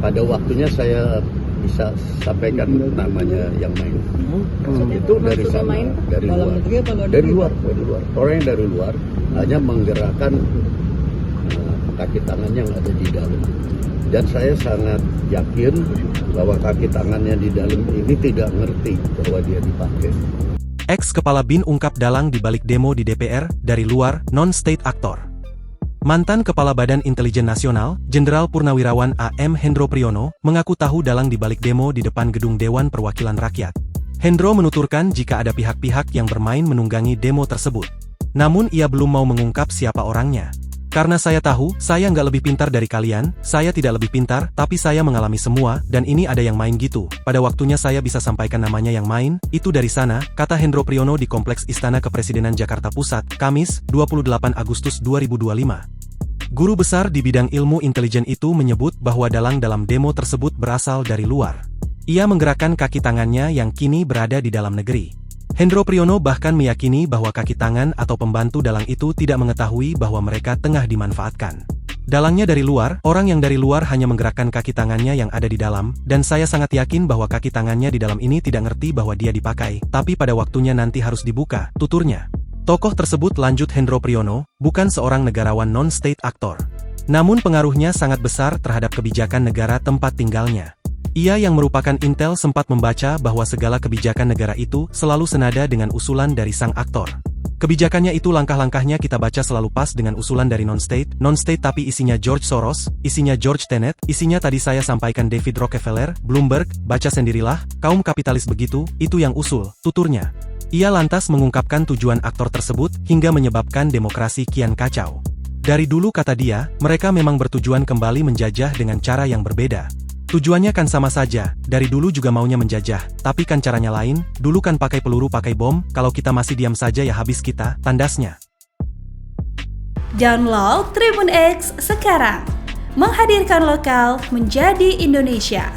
pada waktunya saya bisa sampaikan namanya yang main. Itu dari sana, dari luar. Orang yang dari luar hanya menggerakkan kaki tangan yang ada di dalam. Dan saya sangat yakin bahwa kaki tangannya di dalam ini tidak ngerti bahwa dia dipakai. Ex-Kepala BIN ungkap dalang di balik demo di DPR, dari luar, non-state aktor. Mantan Kepala Badan Intelijen Nasional, Jenderal Purnawirawan A.M. Hendro Priyono, mengaku tahu dalang di balik demo di depan gedung Dewan Perwakilan Rakyat. Hendro menuturkan jika ada pihak-pihak yang bermain menunggangi demo tersebut. Namun ia belum mau mengungkap siapa orangnya. Karena saya tahu, saya nggak lebih pintar dari kalian, saya tidak lebih pintar, tapi saya mengalami semua, dan ini ada yang main gitu. Pada waktunya saya bisa sampaikan namanya yang main, itu dari sana, kata Hendro Priyono di Kompleks Istana Kepresidenan Jakarta Pusat, Kamis, 28 Agustus 2025. Guru besar di bidang ilmu intelijen itu menyebut bahwa dalang dalam demo tersebut berasal dari luar. Ia menggerakkan kaki tangannya yang kini berada di dalam negeri. Hendro Priyono bahkan meyakini bahwa kaki tangan atau pembantu dalang itu tidak mengetahui bahwa mereka tengah dimanfaatkan. Dalangnya dari luar, orang yang dari luar hanya menggerakkan kaki tangannya yang ada di dalam, dan saya sangat yakin bahwa kaki tangannya di dalam ini tidak ngerti bahwa dia dipakai, tapi pada waktunya nanti harus dibuka, tuturnya. Tokoh tersebut, lanjut Hendro Priyono, bukan seorang negarawan non-state aktor. Namun pengaruhnya sangat besar terhadap kebijakan negara tempat tinggalnya. Ia yang merupakan intel sempat membaca bahwa segala kebijakan negara itu selalu senada dengan usulan dari sang aktor. Kebijakannya itu langkah-langkahnya kita baca selalu pas dengan usulan dari non-state tapi isinya George Soros, isinya George Tenet, isinya tadi saya sampaikan David Rockefeller, Bloomberg, baca sendirilah, kaum kapitalis begitu, itu yang usul, tuturnya. Ia lantas mengungkapkan tujuan aktor tersebut hingga menyebabkan demokrasi kian kacau. Dari dulu kata dia, mereka memang bertujuan kembali menjajah dengan cara yang berbeda. Tujuannya kan sama saja, dari dulu juga maunya menjajah, tapi kan caranya lain, dulu kan pakai peluru pakai bom, kalau kita masih diam saja ya habis kita, tandasnya. Download Tribun X sekarang, menghadirkan lokal menjadi Indonesia.